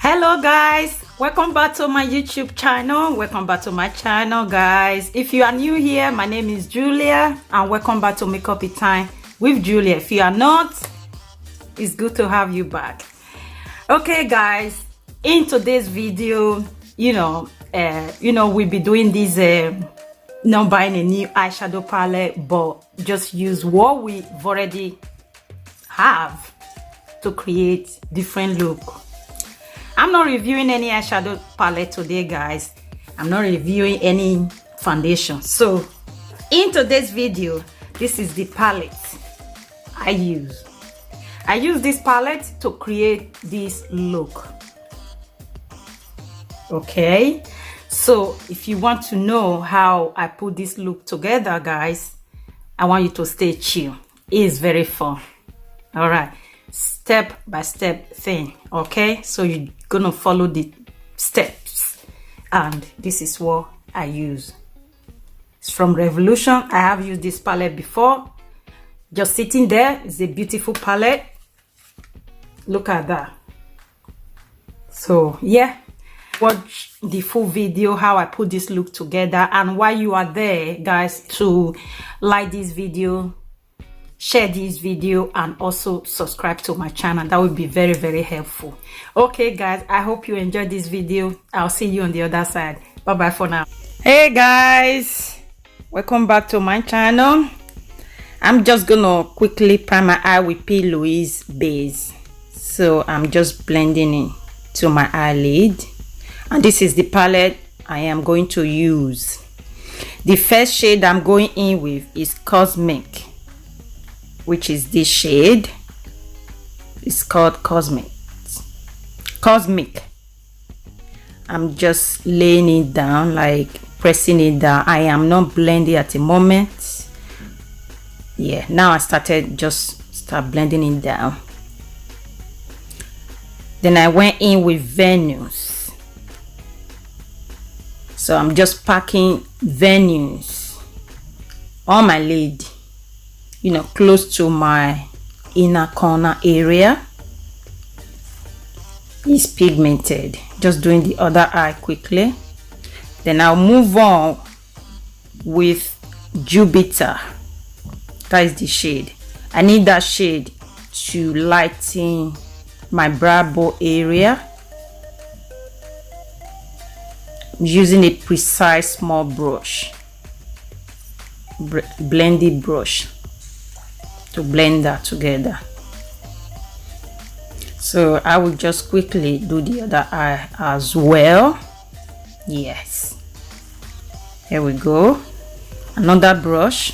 Hello guys, welcome back to my YouTube channel. Welcome back to my channel, guys. If you are new here, my name is Julia and welcome back to Makeup It Time with Julia. If you are not, it's good to have you back. Okay guys, in today's video, we'll be doing this not buying a new eyeshadow palette, but just use what we've already have to create different look. I'm not reviewing any eyeshadow palette today, guys. I'm not reviewing any foundation. So in today's video, this is the palette I use. I use this palette to create this look. Okay, so if you want to know how I put this look together, guys, I want you to stay chill. It is very fun. All right, step by step thing. Okay, so you're gonna follow the steps, and this is what I use. It's from Revolution. I have used this palette before. Just sitting there. It's a beautiful palette. Look at that. So yeah, watch the full video how I put this look together, and while you are there, guys, to like this video, share this video, and also subscribe to my channel. That would be very, very helpful. Okay guys, I hope you enjoyed this video. I'll see you on the other side. Bye bye for now. Hey guys, welcome back to my channel. I'm just gonna quickly prime my eye with P. Louise base. So I'm just blending it to my eyelid, and this is the palette I am going to use. The first shade I'm going in with is Cosmic, which is this shade. It's called Cosmic. I'm just laying it down, like pressing it down. I am not blending at the moment. Yeah, now I start blending it down. Then I went in with Venus. So I'm just packing Venus on my lid, close to my inner corner area. It's pigmented. Just doing the other eye quickly. Then I'll move on with Jupiter. That is the shade. I need that shade to lighten my brow bone area. I'm using a precise small brush, blended brush, to blend that together. So I will just quickly do the other eye as well. Yes, here we go. Another brush,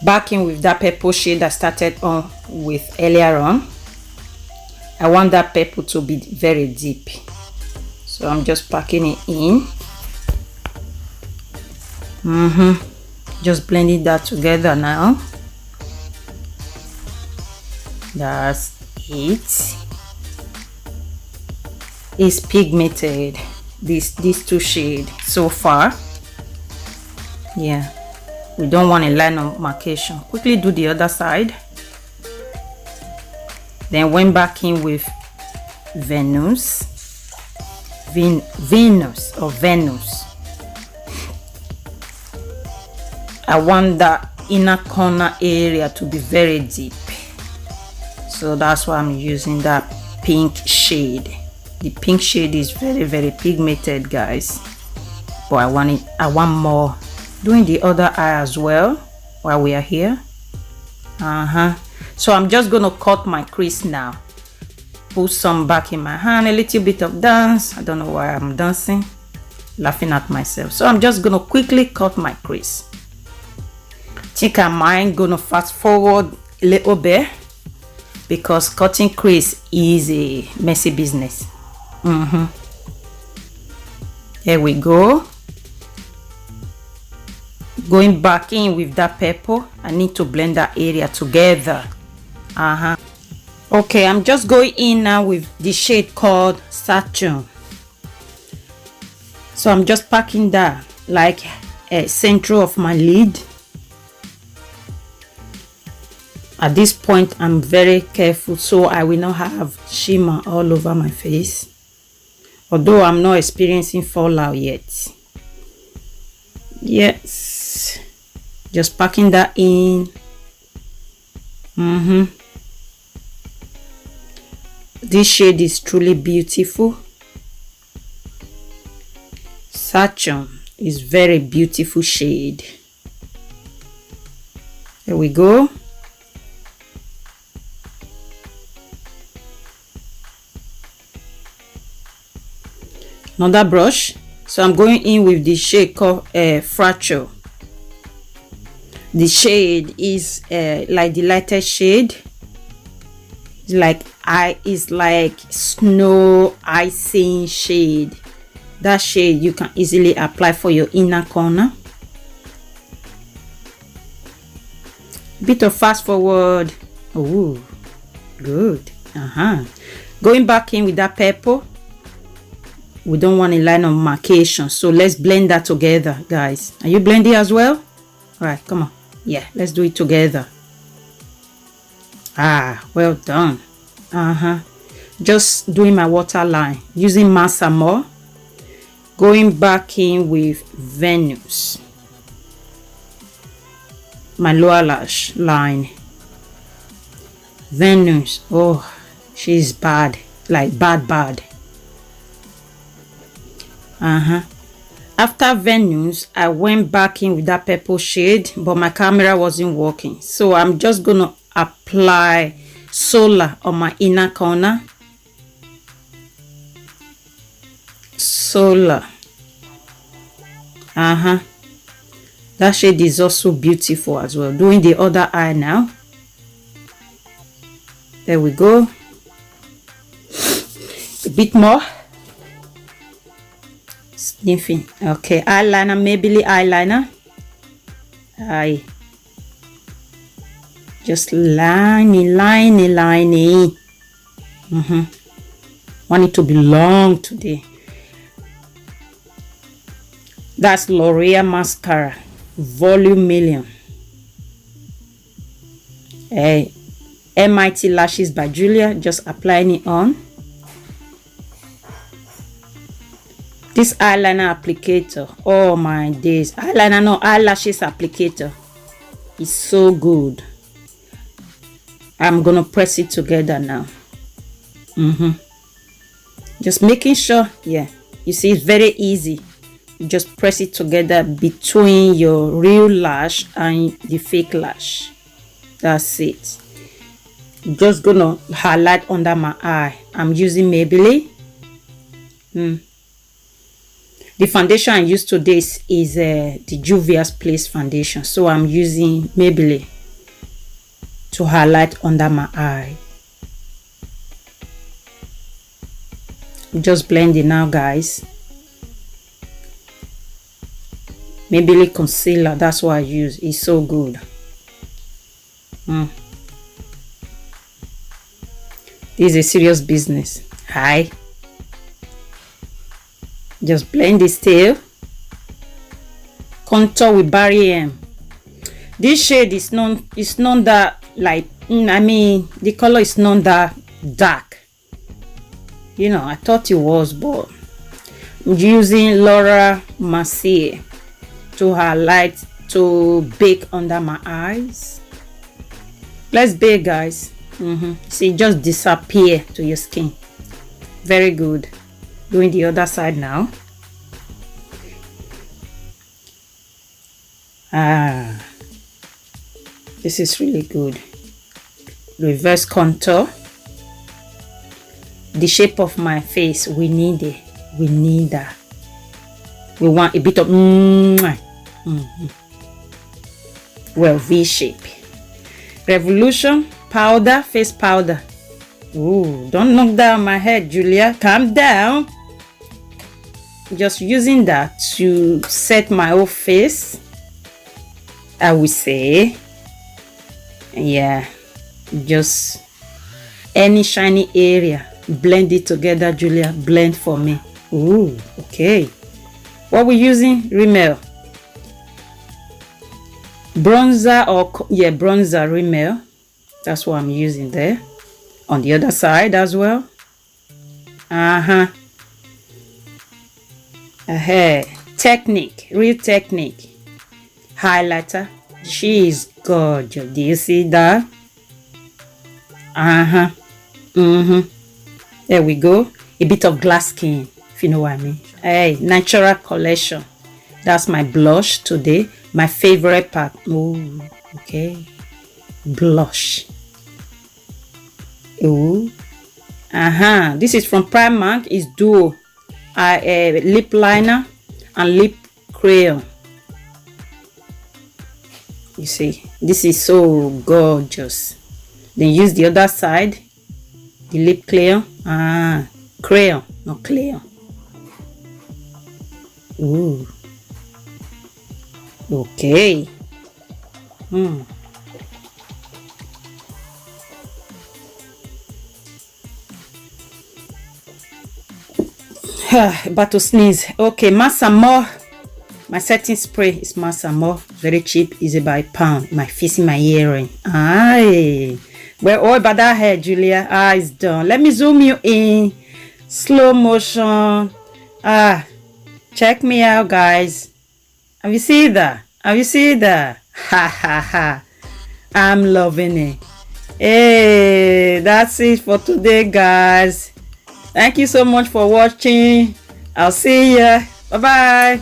back in with that purple shade I started on with earlier on. I want that purple to be very deep, so I'm just packing it in. Just blending that together now. That's it. It's pigmented, these two shades so far. Yeah, we don't want a line of marcation. Quickly do the other side. Then went back in with Venus. I want that inner corner area to be very deep, so that's why I'm using that pink shade. The pink shade is very, very pigmented, guys, but I want more. Doing the other eye as well while we are here. So I'm just gonna cut my crease now. Put some back in my hand, a little bit of dance. I don't know why I'm dancing, laughing at myself. So I'm just gonna quickly cut my crease. Think I might gonna fast forward a little bit because cutting crease is a messy business. Here we go. Going back in with that purple. I need to blend that area together. Okay, I'm just going in now with the shade called Saturn. So I'm just packing that like a center of my lid. At this point, I'm very careful so I will not have shimmer all over my face, although I'm not experiencing fallout yet. Yes, just packing that in. This shade is truly beautiful. Saturn is very beautiful shade. There we go. Another brush. So I'm going in with the shade called Fracture. The shade is like the lightest shade. It's like snow icing shade. That shade you can easily apply for your inner corner. Bit of fast forward. Oh, good. Going back in with that purple. We don't want a line of markation, so let's blend that together, guys. Are you blending as well? All right, come on. Yeah, let's do it together. Well done. Just doing my waterline using Massa more. Going back in with Venus, my lower lash line. Venus, oh, she's bad, like bad. After Venus, I went back in with that purple shade, but my camera wasn't working, so I'm just gonna apply Solar on my inner corner. Solar. That shade is also beautiful as well. Doing the other eye now. There we go. A bit more. Sniffing. Okay, eyeliner, Maybelline eyeliner. Just line. Want it to be long today. That's L'Oreal mascara, Volume Million. MIT Lashes by Julia. Just applying it on. This eyeliner applicator, oh my days, eyelashes applicator is so good. I'm gonna press it together now. Just making sure, yeah, you see it's very easy. You just press it together between your real lash and the fake lash. That's it. I'm just gonna highlight under my eye. I'm using Maybelline. The foundation I use today is the Juvia'splace foundation, so I'm using Maybelline to highlight under my eye. Just blending now, guys. Maybelline concealer, that's what I use. It's so good. This is a serious business. Hi. Just blend this tail. Contour with Barry M. This shade is not that light. The color is not that dark. You know, I thought it was, but I'm using Laura Mercier to highlight, to bake under my eyes. Let's bake, guys. See, just disappear to your skin. Very good. Doing the other side now. This is really good. Reverse contour. The shape of my face, we need it. We need that. We want a bit of well, V shape. Revolution powder, face powder. Ooh, don't knock down my head, Julia. Calm down. Just using that to set my whole face, I would say. Yeah, just any shiny area, blend it together, Julia. Blend for me. Ooh, okay. What we're using? Rimmel bronzer, or bronzer, Rimmel. That's what I'm using there. On the other side as well. Technique, real technique. Highlighter. She is gorgeous. Do you see that? There we go. A bit of glass skin, if you know what I mean. Hey, natural collection. That's my blush today. My favorite part. Oh, okay. Blush. Oh. This is from Primark. It's duo. Lip liner and lip crayon. You see, this is so gorgeous. Then use the other side, the lip crayon. Crayon, not crayon. Ooh. Okay. About to sneeze. Okay, More. My setting spray is More. Very cheap. Is about £1. My fixing my earring. Aye. Well, all about that hair, Julia. It's done. Let me zoom you in. Slow motion. Check me out, guys. Have you seen that? Have you seen that? Ha. I'm loving it. Hey, that's it for today, guys. Thank you so much for watching. I'll see ya. Bye bye.